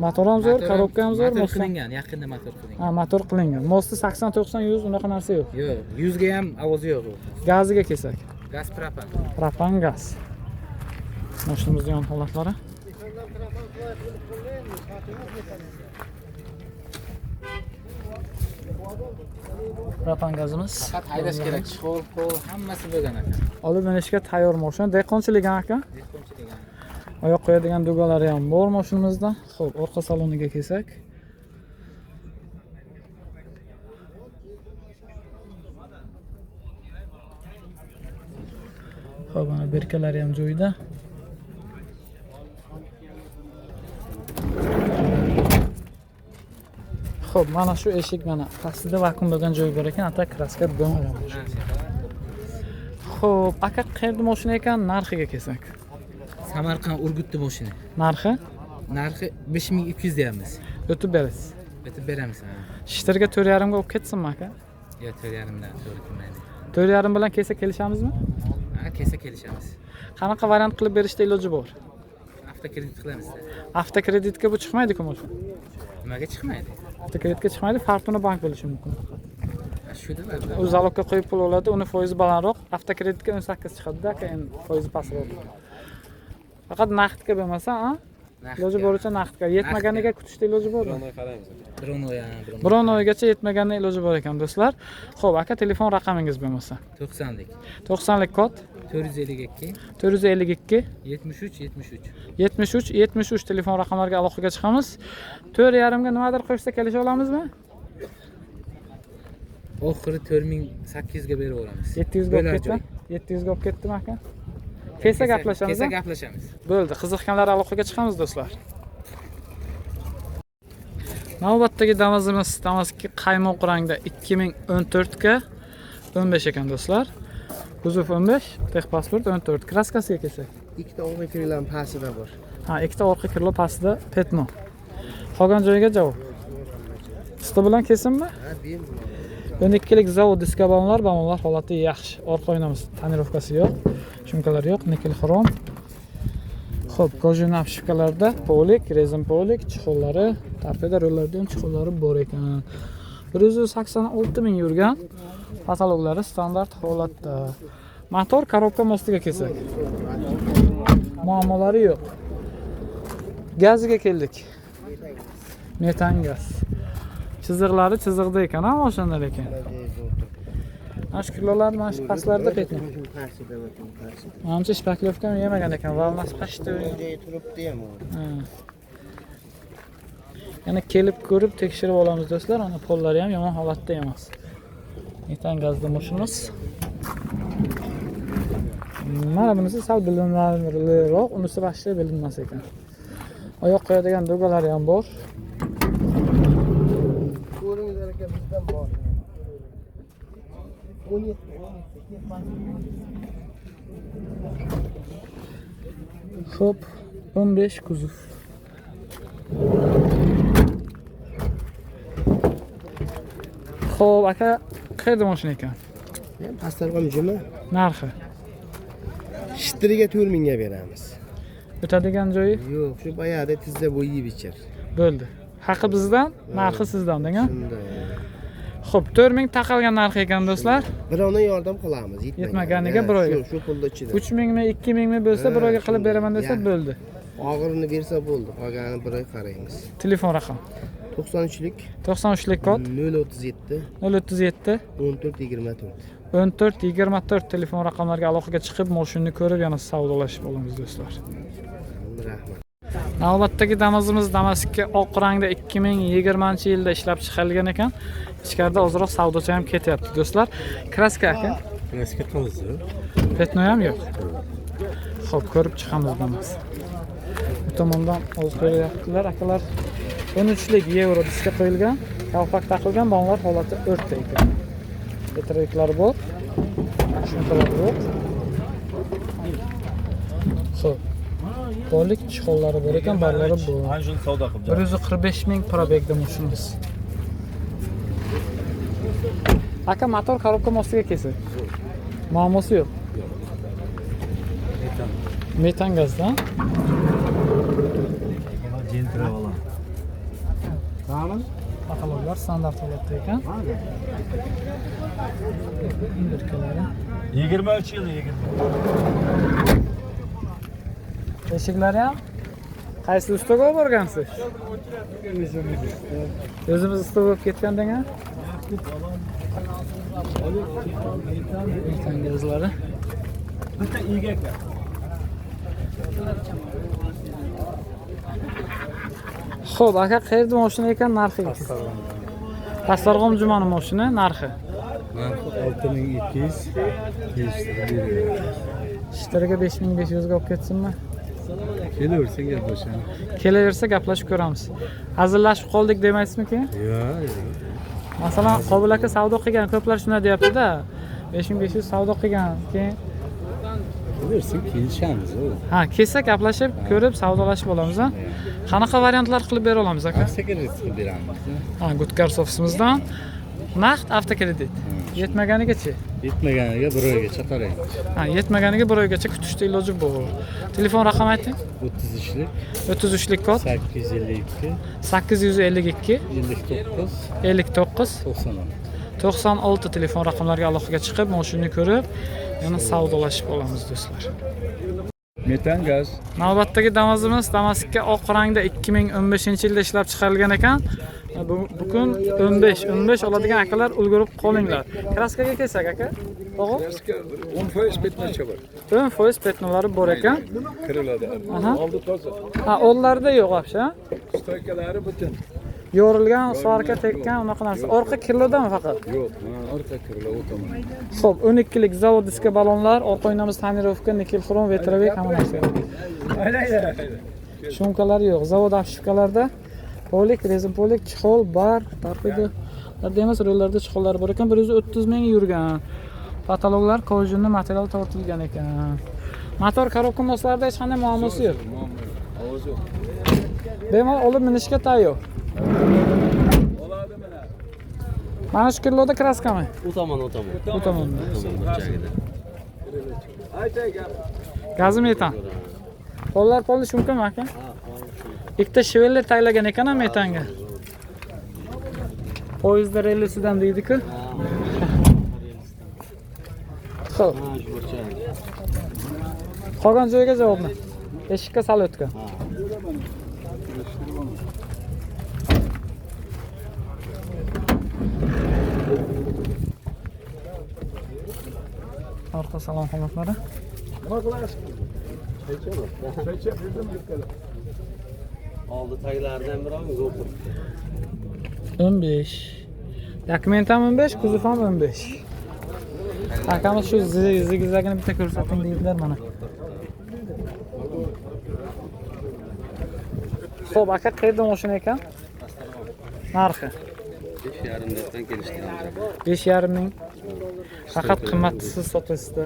Motor ham zo'r, korobka ham zo'r, motor qilingan, yaqinda motor qilingan. Ha, motor qilingan. Mosti 80, 90, 100 unaqa narsa yo'q. Yo'q, 100 ga ham ovozi yo'q u. Gaziga kelsak. Gaz propan. Propan gaz. Mashinamizning yon holatlari. Propan gazimiz. Faqat haydash kerak, chexol, qo'l, hammasi bo'lgan aka. Olib minishga tayyor mashina. Dehqonchilik aka. Dehqonchilik. Oyoq qo'yadigan dugalari ham bor mashinamizda. Xo'p, orqa saloniga kelsak. Xo'p, mana berkalari ham joyida. Xo'p, mana shu eshik mana pastida vakuum bo'lgan joy bor ekan, ata kraska bo'lmagan. Xo'p, aka qayerda mashina ekan, narxiga kelsak. Samarqand Urgutda mashina. Narxi? Narxi 5200 deyapmiz. O'tib berasiz. O'tib beramiz. Shiterga 4,5 ga olib ketsinmi aka? Yo'q, 4,5 dan to'g'ri kelmaydi. 4,5 bilan kelsa kelishamizmi? Ha, kelsa kelishamiz. Qanaqa variant qilib berishda iloji bor? Avtokredit qilamiz. Avtokreditga bu chiqmaydi-ku mashina. Nimaga chiqmaydi? Avtokreditga chiqmaydi, Fortuna bank bo'lishi mumkin. Shu deb. U zalogga qo'yib pul oladi, uni foizi balandroq. Avtokreditga 18 chiqadi-da, keyin foizi pastroq. Faqat naqdga bo'lmasa, ha? Iloji boricha naqdga. Yetmaganiga kutishda iloji bormi? Biron oygacha yetmaganiga iloji bor ekan, do'stlar. Xo'p, aka telefon raqamingiz bo'lmasa. 90lik. 90lik kod 452 452 73 73 telefon raqamlariga aloqaga chiqamiz. 4,5 ga nimadir qo'shsa kelisha olamizmi? Oxiri 4800 ga berib olamiz. 700 ga olib ketdi. 700 ga olib ketdimi aka? Kelsa gaplashamiz. Kelsa gaplashamiz. Bo'ldi, qiziqqanlar aloqaga chiqamiz do'stlar. Navbatdagi Damazimiz Damas'ga qaymoq rangda 2014 ga 15 ekan do'stlar. Kuzov 15, texpasport 14. Kraskasiga kelsak. Ikkita orqa kirlar pastida bor. Ha, ikkita orqa kirlo pastida petno. Qolgan joyiga javob. Usti bilan kesinmi? Ha, berim. 12lik zavod diska balonlar holati yaxshi. Orqa oynamiz tonirovkasi yo'q, shumkalar yo'q, nikel xrom. Xo'p, kojun apshikalarda polik, rezin polik, chixollari, torpeda rollarda ham chixollari bor ekan. 186 ming yurgan. Patologlari standart holatda. Motor korobka mostiga kelsak. Muammolari yo'q. Gaziga keldik. Metan gaz. Chiziqlari chiziqda ekan, ha, mashina lekin. Mana shu kilolar mana shu pastlarda ketdi. Manimcha shpaklovka ham yemagan ekan, valnas pashti. Joyi turibdi ham. Yana kelib ko'rib tekshirib olamiz do'stlar. Ana pollari ham yomon holatda emas. Metan gazda mashinamiz. Mana bunisi sal bilinarliroq, unisi boshqa bilinmas ekan. Oyoq qo'yadigan do'galari ham bor. Ko'ringizlar aka, bizdan bor. 17. Xo'p, 15 kuzov. Xo'p, aka, qayerda mashina ekan? Pastarg'om juma. Narxi? Shitriga 4 mingga beramiz. O'tadigan joyi? Yo'q, shu bayada tizza bo'yi bichir. Bo'ldi. Haqi bizdan, narxi sizdan, deng-a? Shunday. Xo'p, 4000 taqalgan narx ekan do'stlar. Birovdan yordam qilamiz. Yetmaganiga bir oyga. Shu pulda ichida. 3000 mi, 2000 mi bo'lsa bir oyga qilib beraman desa bo'ldi. Og'irini bersa bo'ldi. Qolganini bir oy qaraymiz. Telefon raqam 93lik 93lik kod 037 037 1424. 1424 telefon raqamlariga aloqaga chiqib, mashinani ko'rib, yana savdolashib olamiz do'stlar. Rahmat. Navbatdagi Damazimiz Damas'ga oq rangda 2020-yilda ishlab chiqarilgan ekan. Ichkarida ozroq savdocha ham ketyapti do'stlar. Kraska aka. Kraska toza. Petno ham yo'q. Xo'p, ko'rib chiqamiz Damas. Bu tomondan o'z qo'yaptilar akalar. 13lik yevro diska qo'yilgan, kalpak taqilgan, balonlar holati o'rta ekan. Betraklari bor. Shunqalar yo'q. Xo'p. Polik chixollari bor ekan, barlari bor. Ana shuni savdo qilib 145 ming probegda mashinamiz. Aka, motor korobka mostiga kelsa. Muammosi yo'q. Metan gazda. Gentravala. Tamam. Patologlar standart holatda ekan. Birkalari. 23 yil 20. Eshiklari ham qaysi ustaga olib borgansiz? O'zimiz usta bo'lib ketgandanga. Metan gazlari. Bitta egak. Xo'p, aka, qayerda mashina ekan, narxi? Pastarg'om jumani mashina narxi. Narxi 6200. Shitiriga 5500 ga olib ketsinmi? Kelaversa gaplashamiz. Kelaversa gaplashib ko'ramiz. Hazillashib qoldik demaysizmi-ki? Yo'q. Masalan, Qobil aka savdo qilgan, ko'plar shunday deyapti-da. 5500 savdo qilgan, keyin Kelaversin, kelishamiz. ha, kelsa gaplashib, ko'rib savdolashib olamiz, ha. Qanaqa variantlar qilib bera olamiz aka? Avtokredit qilib beramiz. Ha, Gutgars ofisimizdan naqd avtokredit. Yetmaganigacha. Yetmaganiga bir oygacha qaraymiz. Ha, yetmaganiga bir oygacha kutishda iloji bor. Telefon raqami ayting. 33lik 33lik kod 852 852 59 59 96. 96 telefon raqamlariga aloqaga chiqib, mashinani ko'rib, yana savdolashib olamiz do'stlar. Metan gaz. Navbatdagi Damazimiz Damas'ga oq rangda 2015-yilda ishlab chiqarilgan ekan. Bugun 15 oladigan akalar ulgurib qolinglar. Kraskaga kelsak aka? O'g'il? 10% petnacha bor. 10% petnolari bor ekan. Kiriladi. Aha. Oldi toza. Ha, oldlarda yo'q apsha. Stoykalari butun. Yorilgan, sorka tekkan unaqa narsa. Orqa kirladami faqat? Yo'q, orqa kirila o'taman. Xo'p, 12lik zavod diska balonlar, orqa oynamiz tonirovka, nikel xrom, vetrovek hamma narsa. Shumkalar yo'q. Zavod afshikalarda polik, rezin polik, chixol, bar, torpeda demas, rollarda chixollar bor ekan. 130 ming yurgan. Patologlar kojunni material tortilgan ekan. Motor korobka mostlarida hech qanday muammosi yo'q. Ovoz yo'q. Bemalol olib minishga tayyor. Mana shu kiloda kraskami? U tomon. Bu tomonda. Burchagida. Gazi metan. Qo'llar qo'lnish mumkinmi aka? Ikkita Chevrolet taylagan ekan metanga. Poyezdda relisidan deydi-ku. Xo'p. Qolgan joyga javobni. Eshikka sal o'tgan. Orqa salon holatlari. Oldi taglaridan biromi GoPro. 15. Dokument ham 15, kuzov ham 15. Akamiz shu zigzagini bitta ko'rsating deydilar mana. Xo'p, aka qayerda mashina ekan? Narxi 5,5 debdan kelishtiramiz. 5,5 ming. Faqat qimmatsiz sotasizda.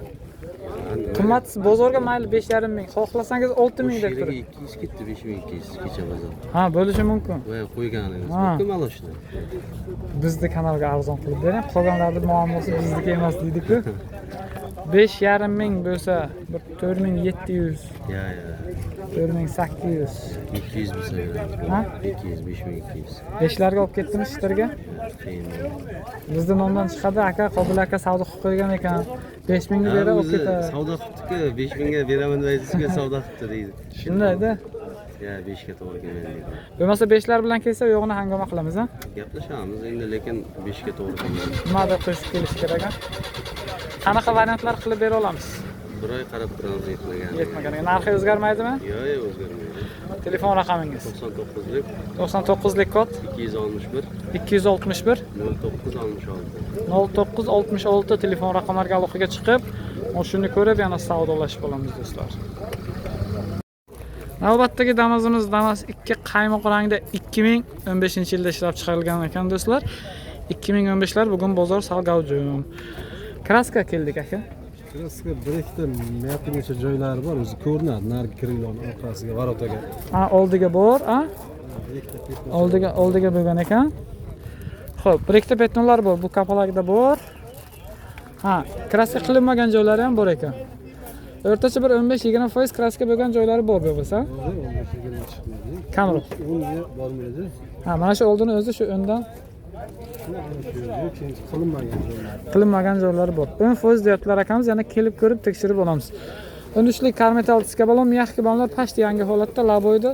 Qimmatsiz bozorga mayli 5,5 ming. Xohlasangiz 6 ming deb turing. 200 ketdi, 5200 kecha bozor. Ha, bo'lishi mumkin. Voy qo'yganingiz. Ha. Kim olishdi? Bizni kanalga arzon qilib bering. Qolganlarning muammosi bizniki emas deydi-ku. 5,5 ming bo'lsa, bir 4700, Ya. 4800. 200 bo'lsa beramiz. Ha? 200, 5200. 5larga olib ketdimi shiterga? Keyin. Bizda nomdan chiqadi, aka Qobil aka savdo qilib qo'ygan ekan. 5 mingni berib olib ketadi. Savdo qilibdi-ku, 5 mingga beraman deysiz-ku, savdo qilibdi deydi. Shundayda. Ya 5 ga to'g'ri kelmaydi. Bo'lmasa 5lar bilan kelsa, yo'g'ini hangoma qilamiz, ha? Gaplashamiz endi, lekin 5 ga to'g'ri kelmaydi. Nima deb qo'shib kelish kerak, ha? Qanaqa variantlar qilib bera olamiz? Bir oy qarab turamiz yetmagan. Yetmagan. Narxi o'zgarmaydimi? Yo'q, o'zgarmaydi. Telefon raqamingiz 99lik 99lik kod 261 261 0966. 0966 telefon raqamlariga aloqaga chiqib, shuni ko'rib yana savdolashib olamiz do'stlar. Navbatdagi Damas'imiz Damas 2 qaymoq rangda 2015-yilda ishlab chiqarilgan ekan do'stlar. 2015lar bugun bozor sal gavjum. Kraska keldik aka. Kraska bir ikkita mapingacha joylari bor, o'zi ko'rinadi, narigi krilon orqasiga, varotaga. Ha, oldiga bor, ha? Oldiga bo'lgan ekan. Xo'p, bir ikkita betonlar bor, bu kapalakda bor. Ha, kraska qilinmagan joylari ham bor ekan. O'rtacha bir 15-20% kraska bo'lgan joylari bor bo'lsa. Kamroq. Unga bormaydi. Ha, mana shu oldini o'zi shu o'ndan qilinmagan joylari bor. 10% deyaptilar akamiz, yana kelib ko'rib tekshirib olamiz. 13lik karmetal diskabalon miyaqki balonlar past yangi holatda laboyda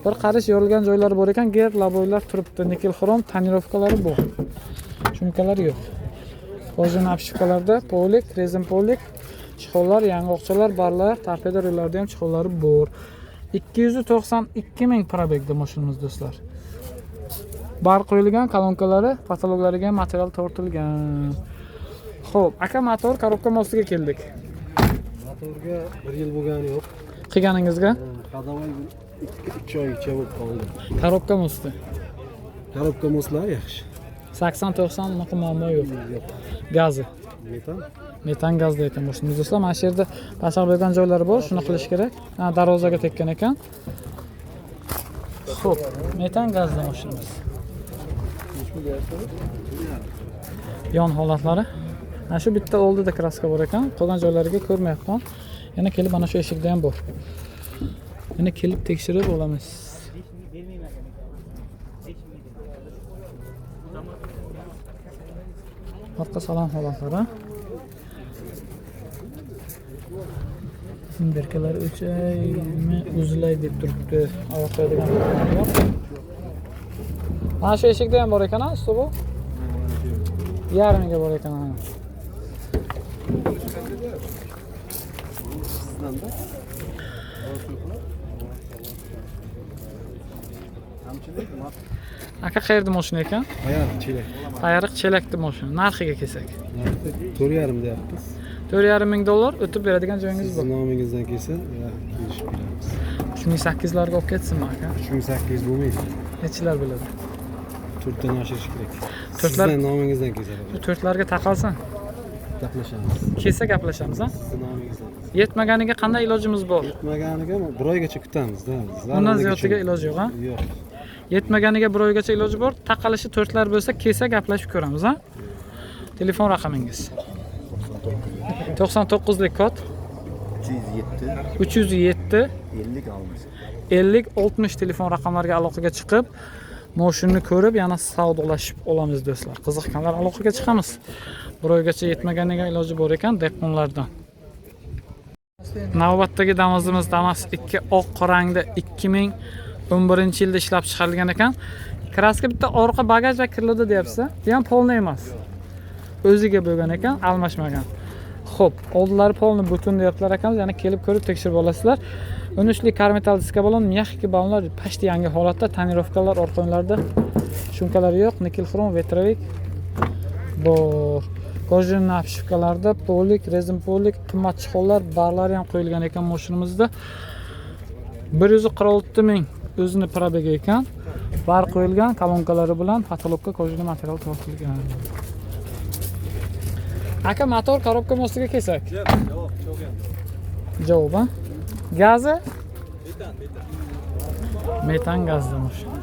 bir qarish yorilgan joylari bor ekan, ger laboylar turibdi. Nikel xrom tonirovkalari bor. Shumkalar yo'q. Ojin apshikalarda polik, rezin polik, chixollar, yong'oqchalar, barlar, torpeda rullarda ham chixollari bor. 292 ming probegda mashinamiz do'stlar. Bar qo'yilgan, kolonkalari, patologlariga ham material tortilgan. Xo'p, aka motor korobka mostiga keldik. Motorga 1 yil bo'lgani yo'q. Qilganingizga Qadavoy 2 oygacha bo'lib qoldi. korobka mosti. Korobka mostlar yaxshi. 80-90 unaqa muammo yo'q. Gazi. Metan. Metan gazda ekan mashinamiz do'stlar. Mana shu yerda pasaq bo'lgan joylari bor, shuni qilish kerak. Ha, darvozaga tekkan ekan. Xo'p, metan gazda mashinamiz. Yon holatlari. Mana shu bitta oldida kraska bor ekan, qolgan joylariga ko'rmayapman. Yana kelib mana shu eshikda ham bor. Yana kelib tekshirib olamiz. Orqa salon holatlari. Berkalar o'chaymi, uzilay deb turibdi. Oyoq qo'yadigan bor. Mana shu eshikda ham bor ekan, ustobo. Yarmiga bor ekan. Aka qayerda mashina ekan? Ayariq chelak. Ayariq chelakda mashina. Narxiga kelsak. 4,5 deyapmiz. 4,5 ming dollar o'tib beradigan joyingiz bor. Nomingizdan kelsa, kelishib beramiz. 3800 larga olib ketsinmi aka? 3800 bo'lmaydi. Nechilar bo'ladi? 4 dan oshirish kerak. To'rtlar- Sizdan nomingizdan kelsa. 4 larga taqalsin. gaplashamiz. Kelsa gaplashamiz, ha? Sinovingizda. Yetmaganiga qanday ilojimiz bor? Yetmaganiga bir oygacha kutamizda. Undan ziyodiga iloji yo'q, ha? Yo'q. Yetmaganiga bir oygacha iloji bor. Taqalishi 4lar bo'lsa, kelsa gaplashib ko'ramiz, ha? Telefon raqamingiz. 99lik kod 307 50 60 telefon raqamlariga aloqaga chiqib, mashinani ko'rib, yana savdolashib olamiz do'stlar. Qiziqqanlar aloqaga chiqamiz. Bir oygacha yetmaganiga iloji bor ekan dehqonlardan. Navbatdagi Damazimiz Damas 2 oq rangda 2011-yilda ishlab chiqarilgan ekan. Kraska bitta orqa bagaj va kirlida deyapsiz. Bu ham polni emas. O'ziga bo'lgan ekan, almashmagan. Xo'p, oldilari polni butun deyaptilar ekan, yana kelib ko'rib tekshirib olasizlar. 13li karmetal diska balon, mexika balonlar pashti yangi holatda, tonirovkalar orqa o'yinlarda shumkalari yo'q, nikel xrom vetrovik bor. Kojin napshifkalarda polik, rezin polik, qimmat chixollar barlari ham qo'yilgan ekan mashinamizda. 146 ming o'zini probegi ekan. Bar qo'yilgan, kolonkalari bilan patologga kojin material tortilgan. Aka, motor korobka mostiga kelsak. Javob, ha? Gazi? Metan gazda mashina.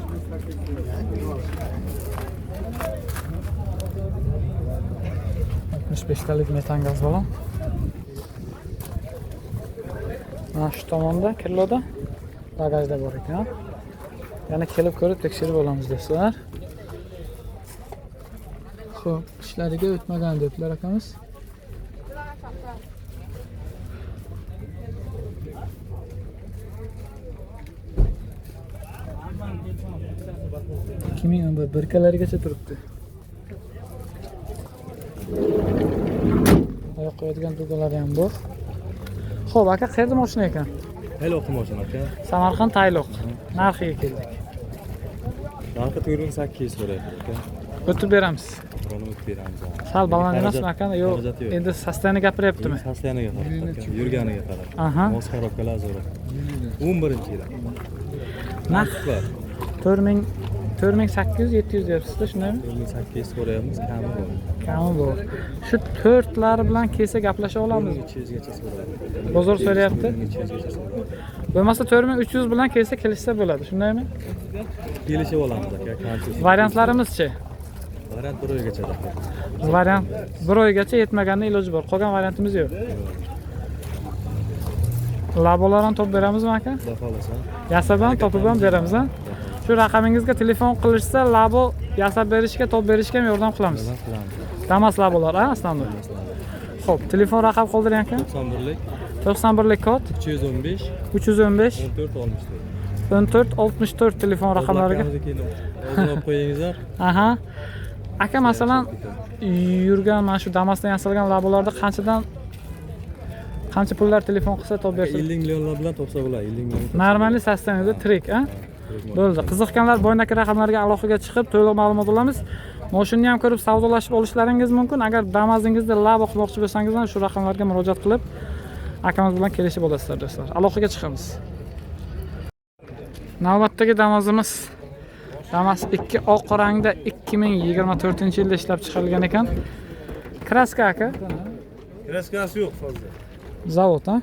Beştalik metan gaz balon. Mana shu tomonda kirloda bagajda bor ekan. Yana kelib ko'rib tekshirib olamiz do'stlar. Xo'p, ishlariga o'tmagan deblar akamiz. Kiming birkalarigacha turibdi. Oyoq qo'yadigan dugalari ham bor. Xo'p, aka, qayerda mashina ekan? Tayloq mashina aka. Samarqand Tayloq. Narxiga keldik. Narxi 4800 so'rayapti aka. O'tib beramiz. Buni o'tib beramiz. Sal baland emasmi aka? Yo'q, endi sastani gapiryaptimi? Sastaniga qarab aka, yurganiga qarab. Aha. Mos xarobkalar zo'r. 11-yil. Narx 4800 700 deyapsiz-da, shundaymi? 4800 so'rayapmiz, kami bor. Kami bor. Shu 4lari bilan kelsa gaplasha olamiz. 300 gacha so'rayapti. Bozor so'rayapti. 300 gacha so'rayapti. Bo'lmasa 4300 bilan kelsa kelishsa bo'ladi, shundaymi? Kelishib olamiz aka, qancha. Variantlarimiz-chi? Variant 1 oygacha aka. Variant 1 oygacha yetmaganda iloji bor. Qolgan variantimiz yo'q. Labolarni topib beramizmi aka? Xudo xolasa. Yasab ham topib ham beramiz, ha? Shu raqamingizga telefon qilishsa, labo yasab berishga, topib berishga ham yordam qilamiz. Damas labolar, ha, aslida. Xo'p, telefon raqam qoldiring aka. 91lik 91lik kod 315 315 14 64. 14 64 telefon raqamlariga. O'zini olib qo'yingizlar. Aha. Aka, masalan, yurgan mana shu Damasdan yasalgan labolarda qancha pullar telefon qilsa topib bersin? 50 millionlar bilan topsa bo'ladi, 50 million. Normalniy sostanida tirik, ha? Bo'ldi. Qiziqqanlar bo'ynaki raqamlarga aloqaga chiqib, to'liq ma'lumot olamiz. Mashinani ham ko'rib savdolashib olishlaringiz mumkin. Agar Damazingizda labo qilmoqchi bo'lsangiz ham shu raqamlarga murojaat qilib, akamiz bilan kelishib olasizlar do'stlar. Aloqaga chiqamiz. Navbatdagi Damazimiz Damas 2 oq rangda 2024-yilda ishlab chiqarilgan ekan. Kraska aka. Kraskasi yo'q fazla. Zavod, ha?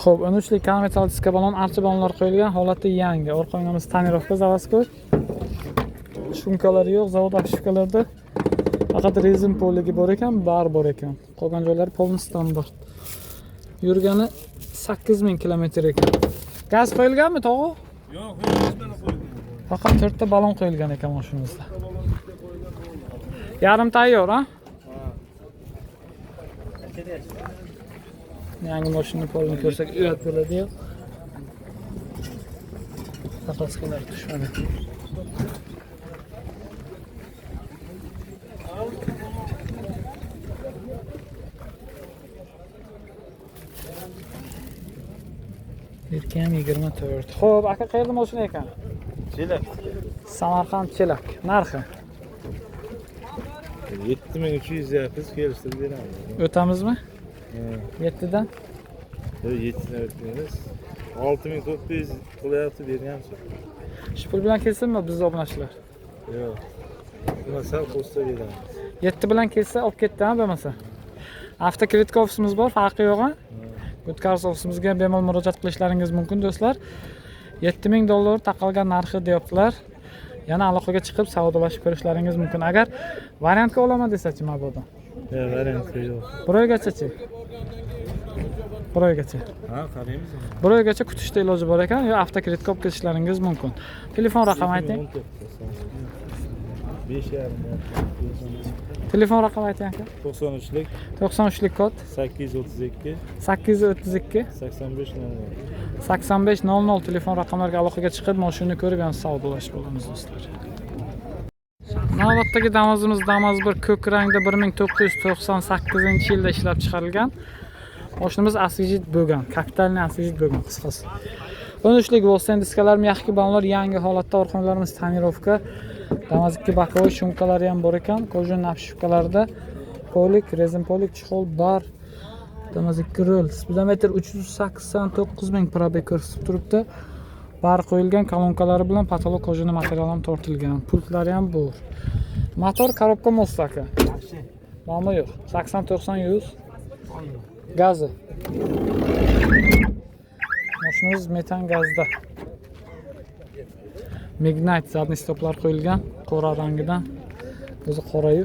Xo'p, 13lik karmetal diska balon, archa balonlar qo'yilgan, holati yangi. Orqa o'ynamiz tonirovka zavaskoy. Shumkalari yo'q, zavod apshifkalarda faqat rezin poligi bor ekan, bar bor ekan. Qolgan joylari polni standart. Yurgani 8000 kilometr ekan. Gaz qo'yilganmi, tog'u? Yo'q, hech narsa qo'yilgan. Faqat 4 ta balon qo'yilgan ekan mashinamizda. Yarim tayyor, ha? Yangi mashina polni ko'rsak uyat bo'ladi-yu. Zapaskalar tushmadi. Erkam 24. Xo'p, aka, qayerda mashina ekan? Chelak. Samarqand Chelak. Narxi 7300 yapız kelishtirib beramiz. o'tamizmi? 7dan 7dan o'tmaymiz. 6900 qilyapti, bergansiz. shu pul bilan kelsinmi bizning obunachilar? Yo'q. Buna sal posta beramiz. 7 bilan kelsa olib ketdi ha bo'lmasa. Avtokredit ofisimiz bor, farqi yo'q ha. Good Cars ofisimizga bemalol murojaat qilishlaringiz mumkin do'stlar. $7000 taqalgan narxi deyaptilar. Yana aloqaga chiqib savdolashib ko'rishlaringiz mumkin. Agar variantga olaman desachi mabodo. Variant yo'q. Bir oygacha-chi? Bir oygacha. Ha, qaraymiz. Bir oygacha kutishda iloji bor ekan, yo avtokreditga olib ketishlaringiz mumkin. Telefon raqami ayting. 5,5. Telefon raqami ayting aka. 93lik 93lik kod 832 832 85 8500 telefon raqamlariga aloqaga chiqib, mashinani ko'rib, yana savdolashib olamiz do'stlar. Navbatdagi Damazimiz Damaz 1 ko'k rangda 1998-yilda ishlab chiqarilgan. Mashinamiz asijit bo'lgan, kapitalni asijit bo'lgan qisqasi. 13lik Volsten diskalar, mexki balonlar yangi holatda, orqonlarimiz tonirovka. Damaz 2 bakovoy shumkalari ham bor ekan. Kojun nafshivkalarda polik, rezin polik, chexol bar. Damaz 2 rul. Speedometr 389 probeg ko'rsatib turibdi. Bar qo'yilgan, kolonkalari bilan patolog kojuni material ham tortilgan. Pultlari ham bor. Motor korobka mostaka. Ma'no yo'q. 80-90-100. Gazi. Mashinamiz metan gazda. Magnite zadniy stoplar qo'yilgan, qora rangidan. O'zi qora-yu.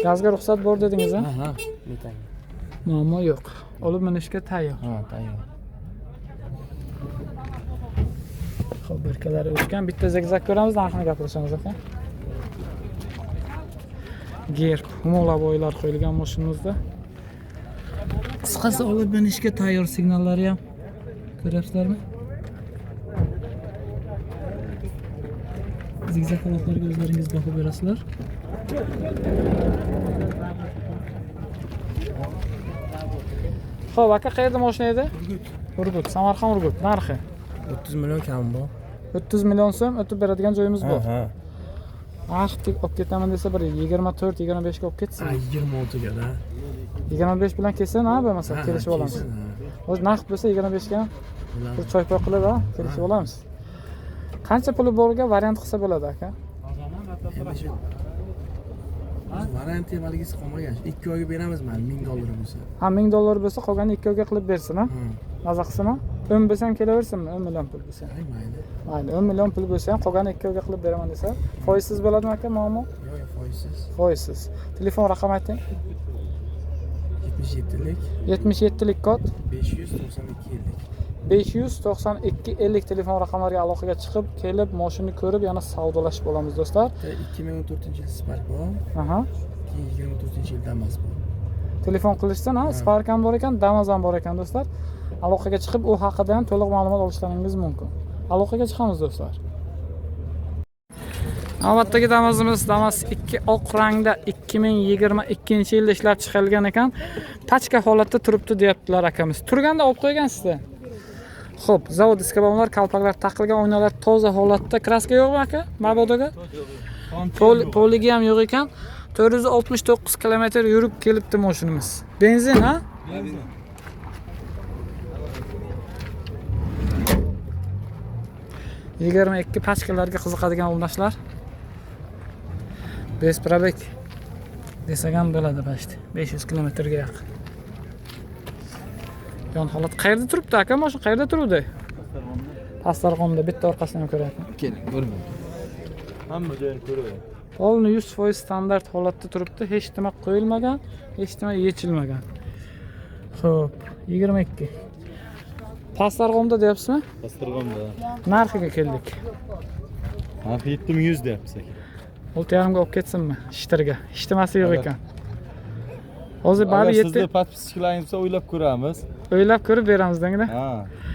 Gazga ruxsat bor dedingiz-a? Ha, metan. Muammo yo'q. Olib minishga tayyor. Ha, tayyor. Xo'p, berkalari o'tgan. Bitta zigzag ko'ramiz, narxini gapirishamiz aka. Gerb, mola bo'ylar qo'yilgan mashinamizda. Qisqasi olib minishga tayyor signallari ham. Ko'ryapsizlarmi? Zigzag holatlarga o'zlaringiz baho berasizlar. Xo'p, aka qayerda mashina edi? Urgut, Samarqand Urgut. Narxi 30 million kam bor. 30 million so'm o'tib beradigan joyimiz bor. Ha. Naqd olib ketaman desa bir 24-25 ga olib ketsin. 26 ga da. 25 bilan kelsin, ha, bo'lmasa kelishib olamiz. O'z naqd bo'lsa 25 ga bir choy-poy qilib, ha, kelishib olamiz. Qancha puli borga variant qilsa bo'ladi, aka? Variant haligisi qolmagan. 2 oyga beramiz mana $1000 bo'lsa. Ha, $1000 bo'lsa qolganini 2 oyga qilib bersin, ha? Maza qilsinmi? 10 bo'lsa ham kelaversinmi? 10 million pul bo'lsa. Mayli. Mayli, 10 million pul bo'lsa ham qolganini 2 oyga qilib beraman desa, foizsiz bo'ladimi aka, muammo? Yo'q, foizsiz. Foizsiz. Telefon raqami ayting. 77lik 77lik kod 592 592 telefon raqamlariga aloqaga chiqib, kelib, mashinani ko'rib, yana savdolashib olamiz do'stlar. 2014-yil Spark bor. Aha. 2024-yil Damas bor. Telefon qilishdan, ha, Spark ham bor ekan, Damas ham bor ekan do'stlar. Aloqaga chiqib, u haqida ham to'liq ma'lumot olishlaringiz mumkin. Aloqaga chiqamiz do'stlar. Navbatdagi Damazimiz Damas 2 oq rangda 2022-yilda ishlab chiqarilgan ekan. Pachka holatda turibdi deyaptilar akamiz. Turganda olib qo'ygansizda. Xo'p, zavod diska balonlar, qalpoqlar taqilgan, oynalar toza holatda. Kraska yo'qmi aka? Mabodoga? Poligi ham yo'q ekan. 469 kilometr yurib kelibdi mashinamiz. Benzin, ha? Benzin. Yigirma 22 pachkalarga qiziqadigan o'rnashlar. Besprabek desagan bo'ladi bashti. 500 kilometrga yaqin. Yon holat qayerda turibdi aka? Mashina qayerda turuvdi? Pastarg'omda, bitta orqasini ham ko'ryapman. Keling, ko'rmang. Hamma joyini ko'raver. Polni 100% standart holatda turibdi. Hech nima qo'yilmagan, hech nima yechilmagan. Xo'p, 22. Pastarg'omda deyapsizmi? Pastarg'omda. Narxiga keldik. Narxi 7100 deyapsiz aka. 6,5 ga olib ketsinmi? Ishtirga. Ishtimasi yo'q ekan. Hozir bari Agar 7. sizda podpiskalaringiz bo'lsa o'ylab ko'ramiz. O'ylab ko'rib beramiz dengda. Ha.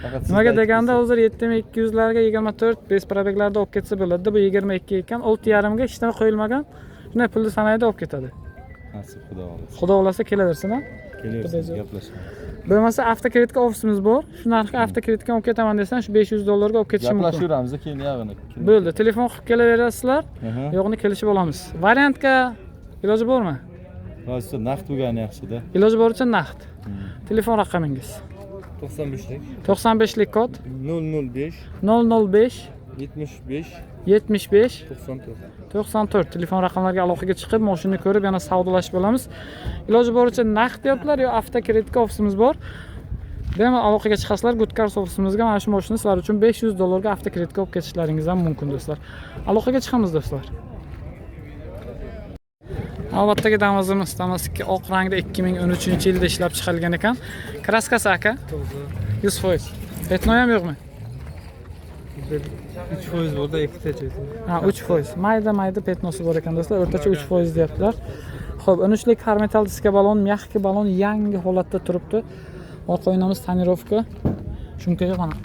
Faqat Nimaga deganda hozir 7200 larga 24 bes probeglarda olib ketsa bo'ladi. Bu 22 ekan, 6,5 ga hech nima qo'yilmagan. Shunday pulni sanayda olib ketadi. Nasib xudo xohlasa. Xudo xolasa kelaversin, ha? Kelaversin, gaplashamiz. Bo'lmasa avtokreditga ofisimiz bor. Shu narxga avtokreditga olib ketaman desang, shu $500 ga olib ketishim mumkin. Gaplashaveramiz keyin yog'ini. Bo'ldi, telefon qilib kelaverasizlar. Yo'qni kelishib olamiz. Variantga iloji bormi? Hozir naqd bo'lgani yaxshida. Iloji boricha naqd. Telefon raqamingiz. 95lik 95lik kod 005 005 75 75 94. 94 telefon raqamlariga aloqaga chiqib mashinani ko'rib yana savdolashib olamiz. Iloji boricha naqd deyaptilar yo avtokreditga ofisimiz bor. Bemalol aloqaga chiqasizlar, Goodcars ofisimizga mana shu mashinani sizlar uchun $500 ga avtokreditga olib ketishlaringiz ham mumkin do'stlar. Aloqaga chiqamiz do'stlar. Albatta Damas'imiz Damas 2 oq rangda 2013-yilda ishlab chiqarilgan ekan. Kraskasi aka? 100%. Petnoy ham yo'qmi? 3% burada 2 ta cheti. Ha, 3%. Mayda petnosi bor ekan do'stlar. O'rtacha 3% deyaptilar. Xo'p, 13lik har metal diska balon, mягкий balon yangi holatda turibdi. Orqa o'ynamiz tonirovka. Shunga mana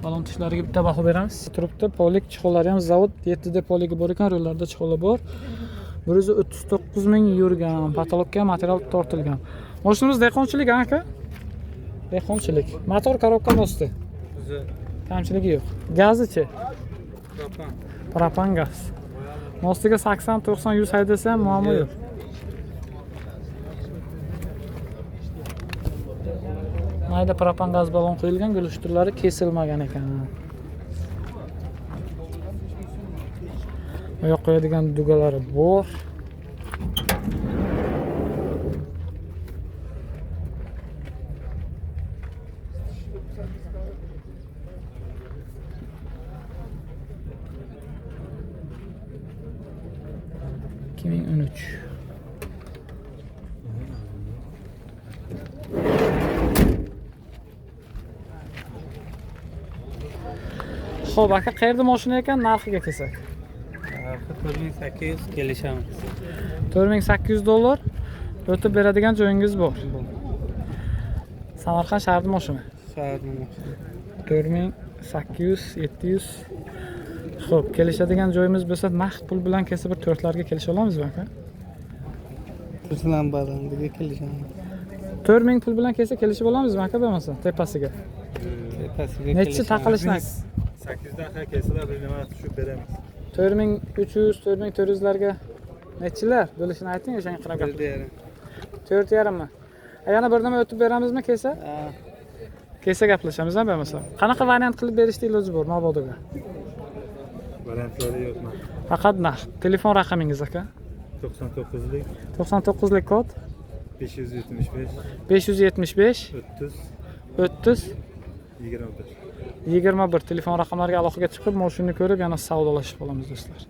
balon tishlariga bitta baho beramiz. Turibdi. Polik chixollari ham zavod 7 da poligi bor ekan, rollarda chixolar bor. 139 ming yurgan, patologga material tortilgan. Mashinamiz dehqonchilik aka? Dehqonchilik. Motor korobka osti. Kamchiligi yo'q. Gazichi? Propan gaz. Mostiga 80, 90, 100 haydasa ham muammo yo'q. Mayda propan gaz balon qo'yilgan, gulishtirlari kesilmagan ekan. Oyoq qo'yadigan dugalari bor. Xo'p, aka qayerda mashina ekan, narxiga kelsak? Narxi 4800 kelishamiz. $4800 o'tib beradigan joyingiz bor. Samarqand shahrida mashina. Shaharning 4800, 700. Xo'p, kelishadigan joyimiz bo'lsa, naqd pul bilan kelsa bir 4 larga kelisha olamizmi aka? Ruslan barandiga kelishamiz. 4000 pul bilan kelsa kelishib olamizmi aka bo'lmasa tepasiga? Tepasiga Nechi taqilishni 8 daqiqa kelsalar bir nima tushib beramiz. 4300, 4400 larga nechilar bo'lishini ayting, o'shanga qarab gapiring. 4,5 mi? Yana bir nima o'tib beramizmi kelsa? Kelsa gaplashamiz ham bo'lmasa. Qanaqa variant qilib berishni iloji bor mabodoga? Variantlari yo'qmi? Faqat naqd. Telefon raqamingiz aka? 99lik 99lik kod 575 575 30 30 21. 21 telefon raqamlariga aloqaga chiqib, mashinani ko'rib yana savdolashib qolamiz do'stlar.